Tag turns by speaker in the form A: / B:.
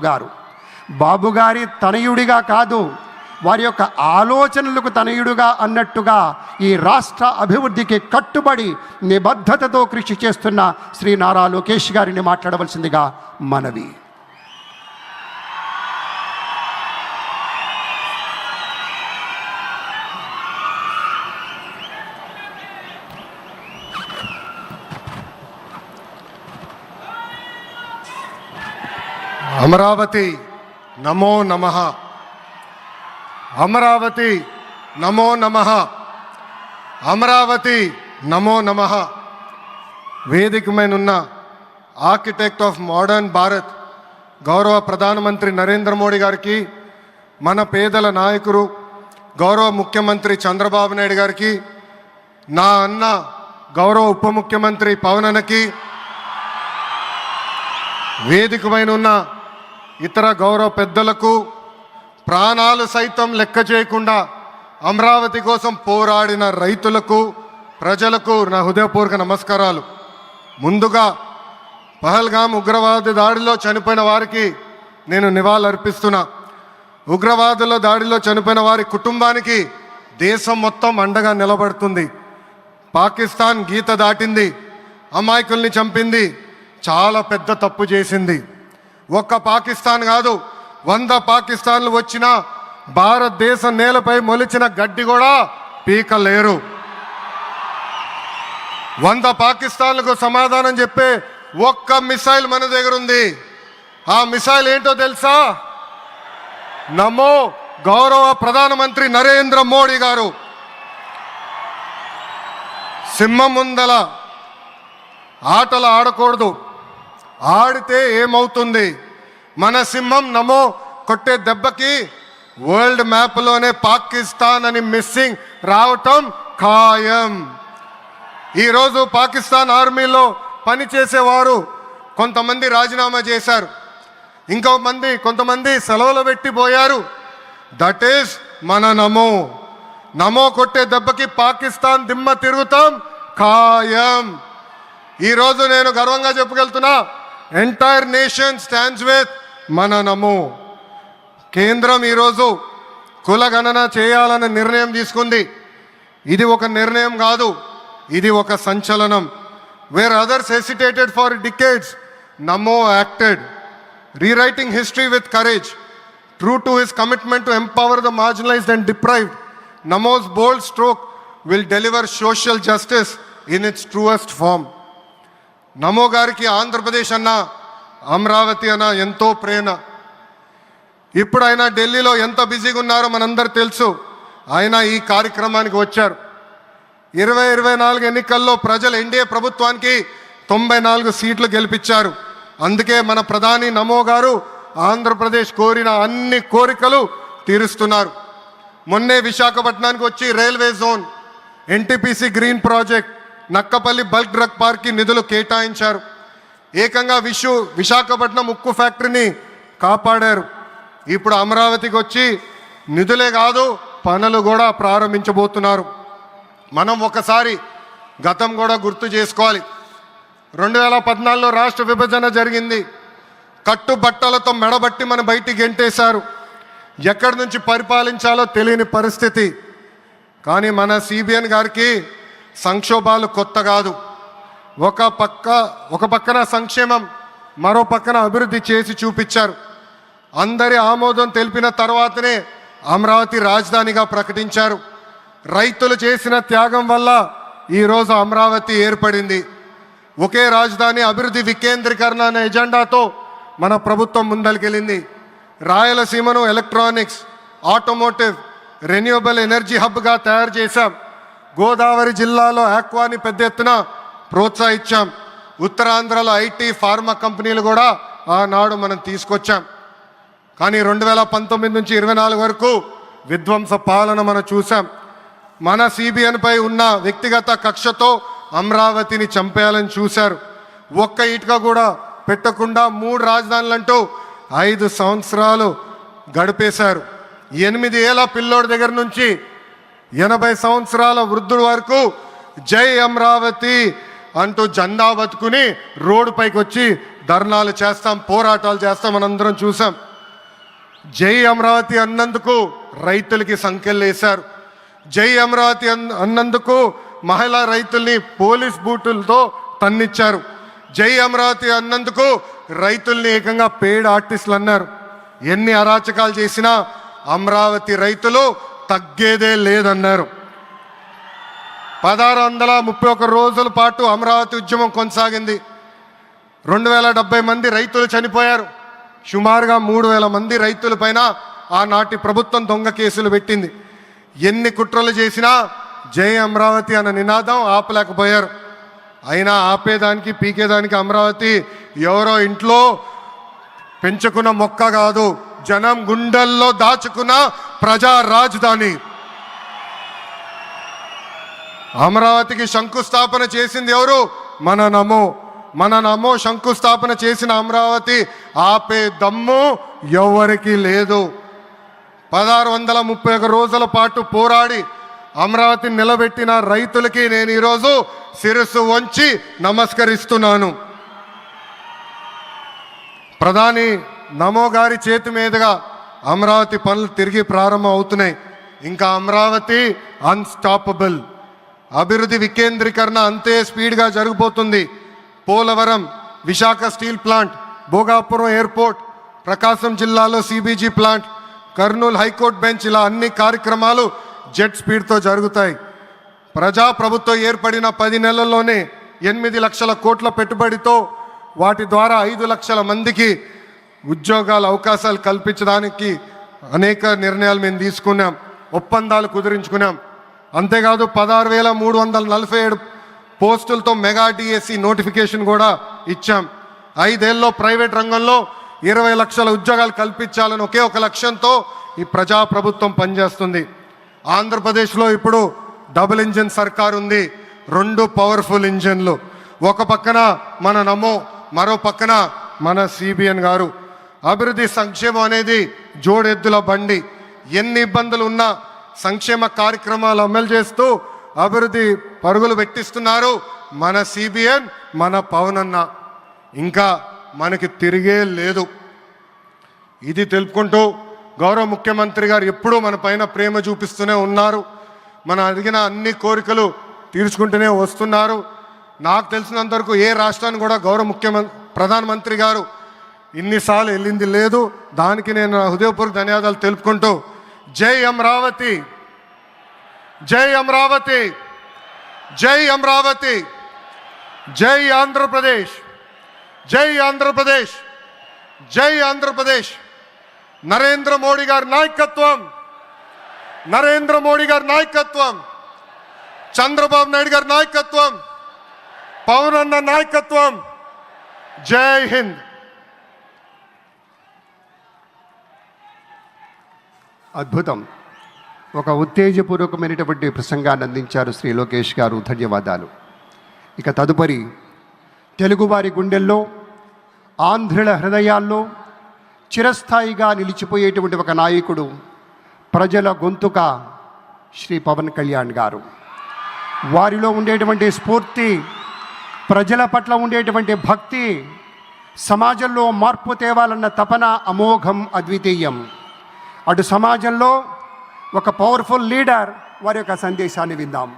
A: గారు బాబుగారి తనయుడిగా కాదు, వారి యొక్క ఆలోచనలకు తనయుడుగా అన్నట్టుగా ఈ రాష్ట్ర అభివృద్ధికి కట్టుబడి నిబద్ధతతో కృషి చేస్తున్న శ్రీ నారా లోకేష్ గారిని మాట్లాడవలసిందిగా మనవి.
B: అమరావతి నమో నమః, అమరావతి నమో నమః, అమరావతి నమో నమః. వేదికమైనున్న ఆర్కిటెక్ట్ ఆఫ్ మోడర్న్ భారత్ గౌరవ ప్రధానమంత్రి నరేంద్ర మోడీ గారికి, మన పేదల నాయకుడు గౌరవ ముఖ్యమంత్రి చంద్రబాబు నాయుడు గారికి, నా అన్న గౌరవ ఉప ముఖ్యమంత్రి పవన్ అన్నకి, వేదికమైనున్న ఇతర గౌరవ పెద్దలకు, ప్రాణాలు సైతం లెక్క చేయకుండా అమరావతి కోసం పోరాడిన రైతులకు, ప్రజలకు నా హృదయపూర్వక నమస్కారాలు. ముందుగా పహల్గాం ఉగ్రవాద దాడిలో చనిపోయిన వారికి నేను నివాళులర్పిస్తున్నా. ఉగ్రవాదుల దాడిలో చనిపోయిన వారి కుటుంబానికి దేశం మొత్తం అండగా నిలబడుతుంది. పాకిస్తాన్ గీత దాటింది, అమాయకుల్ని చంపింది, చాలా పెద్ద తప్పు చేసింది. ఒక్క పాకిస్తాన్ కాదు, 100 పాకిస్తాన్లు వచ్చినా భారతదేశం నేలపై మొలిచిన గడ్డి కూడా పీకలేరు. 100 పాకిస్తాన్లకు సమాధానం చెప్పే ఒక్క మిసైల్ మన దగ్గర ఉంది. ఆ మిసైల్ ఏంటో తెలుసా? నమో గౌరవ ప్రధానమంత్రి నరేంద్ర మోడీ గారు. సింహం ముందల ఆటలు ఆడకూడదు, ఆడితే ఏమవుతుంది? మన సింహం నమో కొట్టే దెబ్బకి వరల్డ్ మ్యాప్లోనే పాకిస్తాన్ అని మిస్సింగ్ రావటం ఖాయం. ఈరోజు పాకిస్తాన్ ఆర్మీలో పనిచేసేవారు కొంతమంది రాజీనామా చేశారు, కొంతమంది సెలవులు పెట్టిపోయారు. దట్ ఈస్ మన నమో. నమో కొట్టే దెబ్బకి పాకిస్తాన్ దిమ్మ తిరుగుతాం ఖాయం. ఈరోజు నేను గర్వంగా చెప్పగలుగుతున్నా, ఎంటైర్ నేషన్ స్టాండ్స్ విత్ మన నమో. కేంద్రం ఈరోజు కులగణన చేయాలనే నిర్ణయం తీసుకుంది. ఇది ఒక నిర్ణయం కాదు, ఇది ఒక సంచలనం. Wear others hesitated for decades, Namo acted, rewriting history with courage. True to his commitment to empower the marginalized and deprived, Namo's bold stroke will deliver social justice in its truest form. నమో గారికి ఆంధ్రప్రదేశ్ అన్న, అమరావతి అన్న ఎంతో ప్రేమ. ఇప్పుడు ఆయన ఢిల్లీలో ఎంత బిజీగా ఉన్నారో మనందరూ తెలుసు. ఆయన ఈ కార్యక్రమానికి వచ్చారు. 2024 ఎన్నికల్లో ప్రజలు ఎన్డీఏ ప్రభుత్వానికి 94 సీట్లు గెలిపించారు. అందుకే మన ప్రధాని నమో గారు ఆంధ్రప్రదేశ్ కోరిన అన్ని కోరికలు తీరుస్తున్నారు. మొన్నే విశాఖపట్నానికి వచ్చి railway zone, NTPC green project, Nakkapalli bulk drug పార్క్కి నిధులు కేటాయించారు. ఏకంగా విశాఖపట్నం ఉక్కు ఫ్యాక్టరీని కాపాడారు. ఇప్పుడు అమరావతికి వచ్చి నిధులే కాదు పనులు కూడా ప్రారంభించబోతున్నారు. మనం ఒకసారి గతం కూడా గుర్తు చేసుకోవాలి. 2014లో రాష్ట్ర విభజన జరిగింది. కట్టుబట్టలతో మెడబట్టి మన బయటికి గెంటేశారు. ఎక్కడి నుంచి పరిపాలించాలో తెలియని పరిస్థితి. కానీ మన సిబిఎన్ గారికి సంక్షోభాలు కొత్త కాదు. ఒక పక్కన సంక్షేమం, మరో పక్కన అభివృద్ధి చేసి చూపించారు. అందరి ఆమోదం తెలిపిన తర్వాతనే అమరావతి రాజధానిగా ప్రకటించారు. రైతులు చేసిన త్యాగం వల్ల ఈరోజు అమరావతి ఏర్పడింది. ఒకే రాజధాని, అభివృద్ధి వికేంద్రీకరణ అనే ఎజెండాతో మన ప్రభుత్వం ముందరికెళ్ళింది. రాయలసీమను ఎలక్ట్రానిక్స్, ఆటోమోటివ్, రెన్యూవబుల్ ఎనర్జీ హబ్గా తయారు చేశాం. గోదావరి జిల్లాలో ఆక్వాని పెద్ద ఎత్తున ప్రోత్సహించాం. ఉత్తరాంధ్రలో ఐటీ, ఫార్మా కంపెనీలు కూడా ఆనాడు మనం తీసుకొచ్చాం. కానీ 2019 నుంచి 24 వరకు విధ్వంస పాలన మనం చూసాం. మన సిబిఎన్పై ఉన్న వ్యక్తిగత కక్షతో అమరావతిని చంపేయాలని చూశారు. ఒక్క ఇటుక కూడా పెట్టకుండా 3 రాజధానులంటూ 5 సంవత్సరాలు గడిపేశారు. 8 ఏళ్ల పిల్లోడి దగ్గర నుంచి 80 సంవత్సరాల వృద్ధుల వరకు జై అమరావతి అంటూ జెండా బతుకుని రోడ్డు పైకి వచ్చి ధర్నాలు చేస్తాం, పోరాటాలు చేస్తాం, మనందరం చూసాం. జై అమరావతి అన్నందుకు రైతులకి సంఖ్యలు వేశారు. జై అమరావతి అన్నందుకు మహిళా రైతుల్ని పోలీస్ బూటులతో తన్నిచ్చారు. జై అమరావతి అన్నందుకు రైతుల్ని ఏకంగా పెయిడ్ ఆర్టిస్టులు అన్నారు. ఎన్ని అరాచకాలు చేసినా అమరావతి రైతులు తగ్గేదే లేదన్నారు. 1631 రోజుల పాటు అమరావతి ఉద్యమం కొనసాగింది. 2070 మంది రైతులు చనిపోయారు. సుమారుగా 3000 మంది రైతుల పైన ఆనాటి ప్రభుత్వం దొంగ కేసులు పెట్టింది. ఎన్ని కుట్రలు చేసినా జై అమరావతి అన్న నినాదం ఆపలేకపోయారు. అయినా ఆపేదానికి పీకేదానికి అమరావతి ఎవరో ఇంట్లో పెంచుకున్న మొక్క కాదు, జనం గుండెల్లో దాచుకున్న ప్రజా రాజధాని. అమరావతికి శంకుస్థాపన చేసింది ఎవరు? మన నమో శంకుస్థాపన చేసిన అమరావతి ఆపే దమ్ము ఎవరికి లేదు. 1631 రోజుల పాటు పోరాడి అమరావతిని నిలబెట్టిన రైతులకి నేను ఈరోజు శిరస్సు వంచి నమస్కరిస్తున్నాను. ప్రధాని నమో గారి చేతి మీదుగా అమరావతి పనులు తిరిగి ప్రారంభం అవుతున్నాయి. ఇంకా అమరావతి అన్స్టాపబుల్. అభివృద్ధి వికేంద్రీకరణ అంతే స్పీడ్గా జరిగిపోతుంది. Polavaram, Visakha steel plant, Bhogapuram airport, Prakasam జిల్లాలో CBG plant, Kurnool high court bench, ఇలా అన్ని కార్యక్రమాలు జెట్ స్పీడ్తో జరుగుతాయి. ప్రజాప్రభుత్వం ఏర్పడిన 10 నెలల్లోనే 8 లక్షల కోట్ల పెట్టుబడితో వాటి ద్వారా 5 లక్షల మందికి ఉద్యోగాల అవకాశాలు కల్పించడానికి అనేక నిర్ణయాలు మేము తీసుకున్నాం, ఒప్పందాలు కుదిరించుకున్నాం. అంతేకాదు 16,347 పోస్టులతో మెగా డిఎస్సి నోటిఫికేషన్ కూడా ఇచ్చాం. 5 ఏళ్ళలో ప్రైవేట్ రంగంలో 20 లక్షల ఉద్యోగాలు కల్పించాలని ఒకే ఒక లక్ష్యంతో ఈ ప్రజాప్రభుత్వం పనిచేస్తుంది. ఆంధ్రప్రదేశ్లో ఇప్పుడు డబుల్ ఇంజిన్ సర్కార్ ఉంది. 2 పవర్ఫుల్ ఇంజిన్లు. ఒక పక్కన మన నమో, మరో పక్కన మన సిబిఎన్ గారు. అభివృద్ధి సంక్షేమం అనేది జోడెద్దుల బండి. ఎన్ని ఇబ్బందులు ఉన్నా సంక్షేమ కార్యక్రమాలు అమలు చేస్తూ అభివృద్ధి పరుగులు పెట్టిస్తున్నారు మన సిబిఎన్, మన పవన్ అన్న. ఇంకా మనకి తిరిగే లేదు. ఇది తెలుపుకుంటూ గౌరవ ముఖ్యమంత్రి గారు ఎప్పుడూ మన పైన ప్రేమ చూపిస్తూనే ఉన్నారు. మనం అడిగిన అన్ని కోరికలు తీర్చుకుంటూనే వస్తున్నారు. నాకు తెలిసినంత వరకు ఏ రాష్ట్రాన్ని కూడా గౌరవ ప్రధానమంత్రి గారు ఇన్నిసార్లు వెళ్ళింది లేదు. దానికి నేను హృదయపూర్వక ధన్యవాదాలు తెలుపుకుంటూ జై అమరావతి, జై అమరావతి, జై అమరావతి, జై ఆంధ్రప్రదేశ్, జై ఆంధ్రప్రదేశ్, జై ఆంధ్రప్రదేశ్. నరేంద్ర మోడీ గారి నాయకత్వం, నరేంద్ర మోడీ గారి నాయకత్వం, చంద్రబాబు నాయుడు గారి నాయకత్వం, పవన్ అన్న నాయకత్వం. జై హింద్.
A: అద్భుతం. ఒక ఉత్తేజపూర్వకమైనటువంటి ప్రసంగాన్ని అందించారు శ్రీ లోకేష్ గారు. ధన్యవాదాలు. ఇక తదుపరి తెలుగువారి గుండెల్లో, ఆంధ్రుల హృదయాల్లో చిరస్థాయిగా నిలిచిపోయేటువంటి ఒక నాయకుడు, ప్రజల గొంతుక శ్రీ పవన్ కళ్యాణ్ గారు. వారిలో ఉండేటువంటి స్ఫూర్తి, ప్రజల పట్ల ఉండేటువంటి భక్తి, సమాజంలో మార్పు తేవాలన్న తపన అమోఘం, అద్వితీయం. అటు సమాజంలో ఒక పవర్ఫుల్ లీడర్, వారి యొక్క సందేశాన్ని విందాం.